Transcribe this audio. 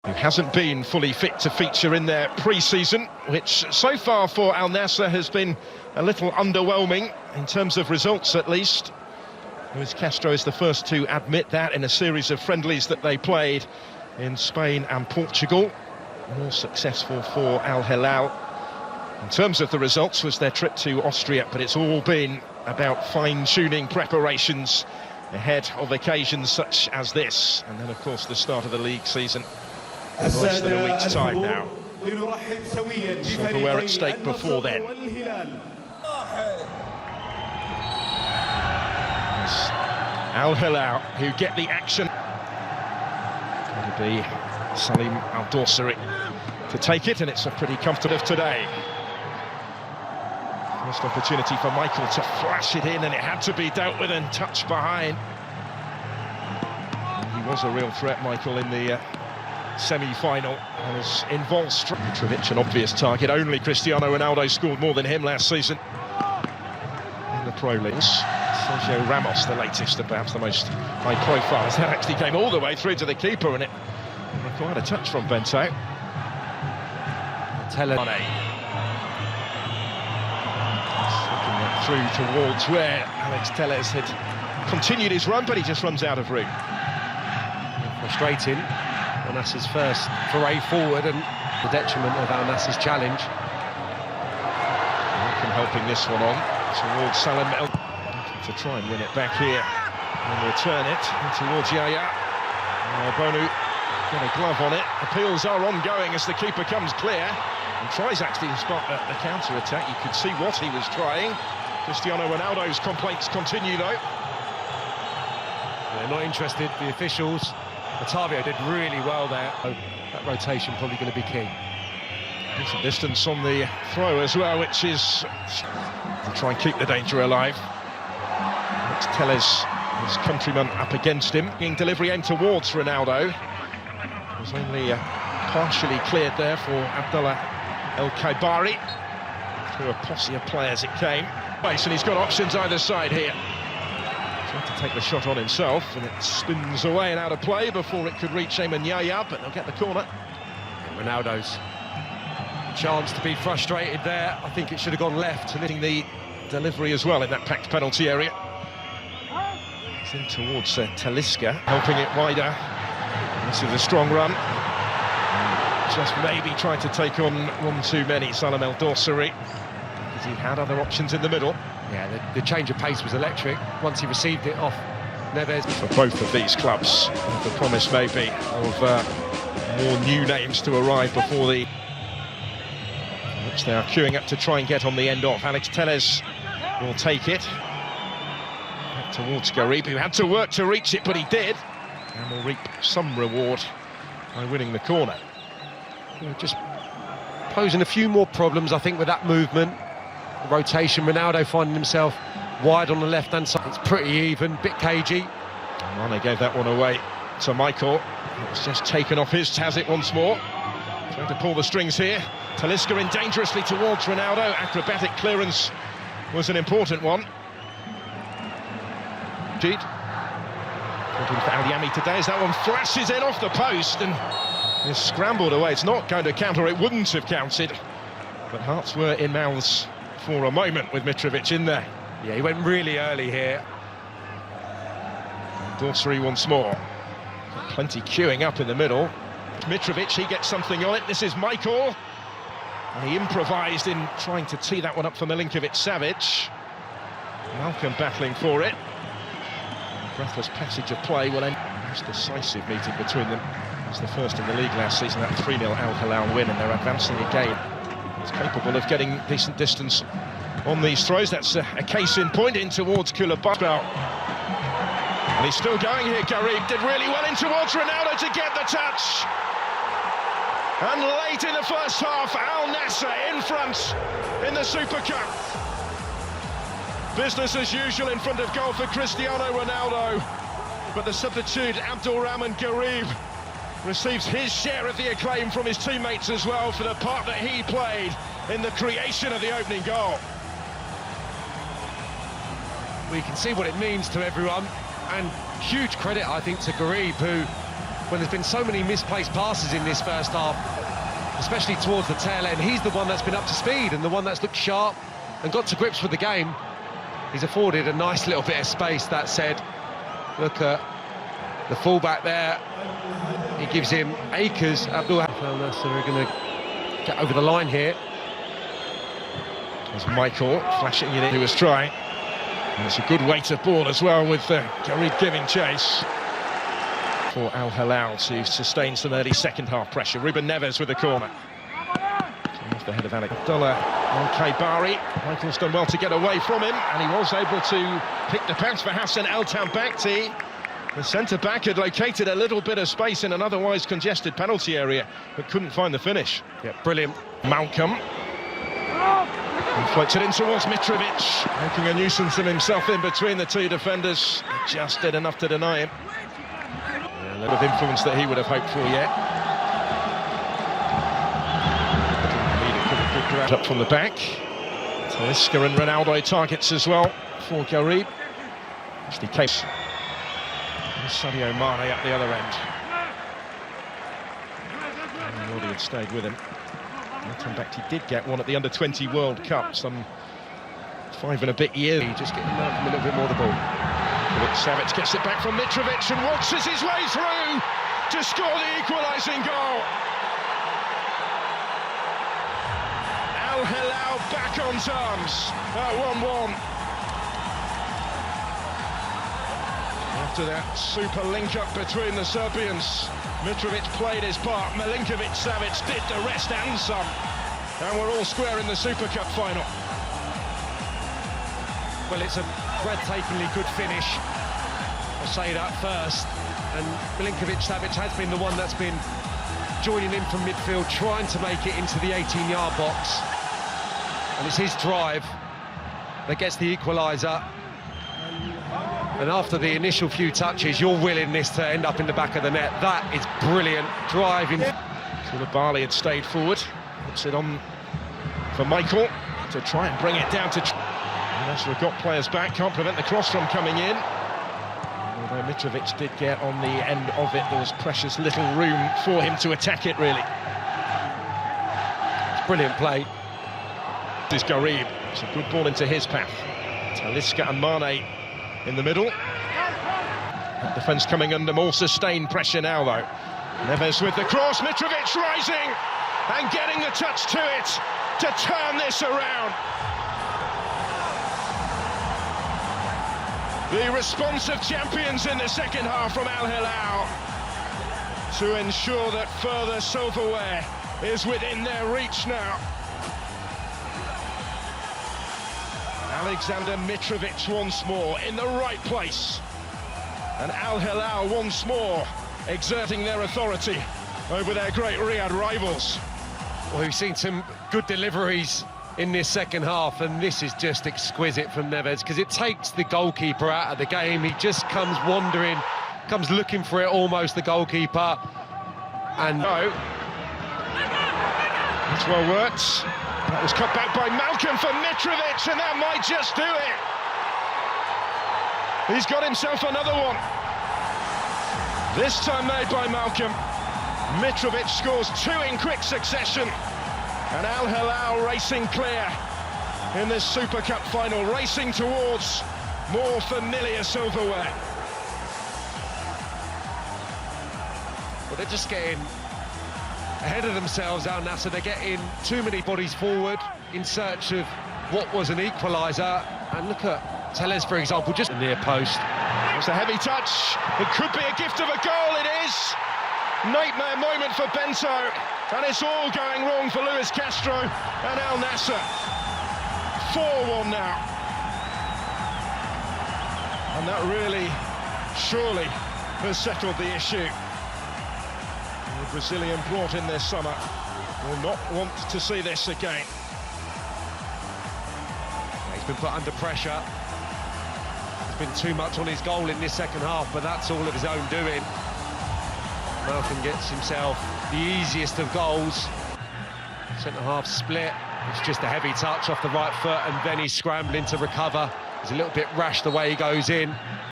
who hasn't been fully fit to feature in their pre-season, which so far for Al-Nassr has been a little underwhelming, in terms of results at least. Luis Castro is the first to admit that in a series of friendlies that they played in Spain and Portugal. More successful for Al-Hilal in terms of the results was their trip to Austria, but it's all been about fine-tuning preparations ahead of occasions such as this. And then, of course, the start of the league season in less than a week's time now. Silverware at stake before then. Al-Hilal, who get the action. Going to be Salim Al-Dawsari to take it, and it's a pretty comfortable today. First opportunity for Michael to flash it in, and it had to be dealt with and touched behind. And he was a real threat, Michael, in the semi-final, and is involved. Mitrovic, an obvious target. Only Cristiano Ronaldo scored more than him last season in the Pro League. Sergio Ramos, the latest, and perhaps the most high-profile, as that actually came all the way through to the keeper, and it required a touch from Bento. Through towards where Alex Telles had continued his run, but he just runs out of room. Frustrating. Al-Nassr's first foray forward, and the detriment of Al-Nassr's challenge. Malcolm helping this one on towards Salim to try and win it back here and return it towards Yaya. Bonu got a glove on it. Appeals are ongoing as the keeper comes clear and tries actually to spot the counter-attack. You could see what he was trying. Cristiano Ronaldo's complaints continue though. They're not interested, the officials. Otavio did really well there. That rotation probably going to be key. Some distance on the throw as well, which is to try and keep the danger alive. Alex Telles, his countryman, up against him. Being delivery aimed towards Ronaldo. It was only partially cleared there for Abdullah El-Kaibari. Through a posse of players it came. And he's got options either side here. Tried to take the shot on himself, and it spins away and out of play before it could reach Ayman Yaya, but they'll get the corner. Ronaldo's chance to be frustrated there. I think it should have gone left, and hitting the delivery as well in that packed penalty area. It's in towards Talisca, helping it wider. This is a strong run. And just maybe trying to take on one too many, Salim Al-Dawsari, because he had other options in the middle. Yeah, the change of pace was electric once he received it off Neves. For both of these clubs, the promise maybe of more new names to arrive before the... which they are queuing up to try and get on the end off. Alex Telles will take it. Back towards Garib, who had to work to reach it, but he did. And will reap some reward by winning the corner. Just posing a few more problems, I think, with that movement. The rotation, Ronaldo finding himself wide on the left-hand side. It's pretty even, bit cagey. Mane gave that one away to Michael. It was just taken off his, has it once more. Trying to pull the strings here. Talisca in dangerously towards Ronaldo. Acrobatic clearance was an important one. Indeed. Looking for Al-Yami today as that one flashes in off the post and is scrambled away. It's not going to count, or it wouldn't have counted. But hearts were in mouths for a moment with Mitrovic in there. Yeah, he went really early here. Dawsari once more. Got plenty queuing up in the middle. Mitrovic, he gets something on it. This is Michael. And he improvised in trying to tee that one up for Milinkovic-Savic. Malcolm battling for it. Breathless passage of play will end. Most decisive meeting between them. It's the first in the league last season, that 3-0 Al-Hilal win, and they're advancing again. It's capable of getting decent distance on these throws. That's a case in point in towards Koulibaly. And he's still going here, Garib. Did really well in towards Ronaldo to get the touch. And late in the first half, Al-Nassr in front in the Super Cup. Business as usual in front of goal for Cristiano Ronaldo. But the substitute, Abdulrahman Garib, receives his share of the acclaim from his teammates as well for the part that he played in the creation of the opening goal. We can see what it means to everyone, and huge credit, I think, to Garib, who when there's been so many misplaced passes in this first half, especially towards the tail end. He's the one that's been up to speed and the one that's looked sharp and got to grips with the game. He's afforded a nice little bit of space. That said, look at the fullback there. He gives him acres. Al-Nassr are going to get over the line here. There's Michael flashing it in. He was trying. And it's a good weight of ball as well, with Garib giving chase. For Al-Hilal to sustain some early second half pressure. Ruben Neves with the corner. Off the head of Alec Abdullah on Kaybari. Michael's done well to get away from him, and he was able to pick the pass for Hassan Al-Tambakti. The centre-back had located a little bit of space in an otherwise congested penalty area, but couldn't find the finish. Yeah, brilliant. Malcolm. He floats it in towards Mitrovic, making a nuisance of himself in between the two defenders. Just did enough to deny him. Yeah, a little of influence that he would have hoped for yet. Good grab up from the back. Talisca and Ronaldo targets as well for Garib. Actually came. Sadio Mane up the other end. And Nordi had stayed with him. Al-Tambakti did get one at the Under-20 World Cup some 5 and a bit years. Just getting Malcolm a little bit more the ball. Savic gets it back from Mitrovic and waltzes his way through to score the equalising goal. Al-Hilal back on terms at 1-1. After that super link-up between the Serbians, Mitrovic played his part, Milinkovic-Savic did the rest and some. And we're all square in the Super Cup final. Well, it's a breathtakingly good finish. I'll say that first. And Milinkovic-Savic has been the one that's been joining in from midfield, trying to make it into the 18-yard box. And it's his drive that gets the equaliser. And after the initial few touches, you're willing this to end up in the back of the net. That is brilliant driving. So Bali had stayed forward, puts it on for Michael to try and bring it down to. Al-Nassr have got players back, can't prevent the cross from coming in. Although Mitrovic did get on the end of it, there was precious little room for him to attack it, really. It's brilliant play. This is Garib. It's a good ball into his path. Talisca and Mane in the middle. Defence coming under more sustained pressure now, though. Neves with the cross, Mitrovic rising and getting the touch to it to turn this around. The responsive champions in the second half from Al-Hilal to ensure that further silverware is within their reach now. Alexander Mitrovic once more in the right place, and Al-Hilal once more exerting their authority over their great Riyadh rivals. Well, we've seen some good deliveries in this second half, and this is just exquisite from Neves, because it takes the goalkeeper out of the game. He just comes wandering, comes looking for it almost, the goalkeeper. And no, it's well worked. That was cut back by Malcolm for Mitrovic, and that might just do it. He's got himself another one. This time made by Malcolm. Mitrovic scores 2 in quick succession. And Al-Hilal racing clear in this Super Cup final, racing towards more familiar silverware. Well, they're just getting ahead of themselves, Al-Nassr. They're getting too many bodies forward in search of what was an equaliser. And look at Telles, for example, just near post. It's a heavy touch. It could be a gift of a goal. It is. Nightmare moment for Bento. And it's all going wrong for Luis Castro and Al-Nassr. 4-1 now. And that really, surely, has settled the issue. The Brazilian brought in this summer will not want to see this again. He's been put under pressure. There's been too much on his goal in this second half, but that's all of his own doing. Malcolm gets himself the easiest of goals. Centre-half split. It's just a heavy touch off the right foot, and then he's scrambling to recover. He's a little bit rash the way he goes in.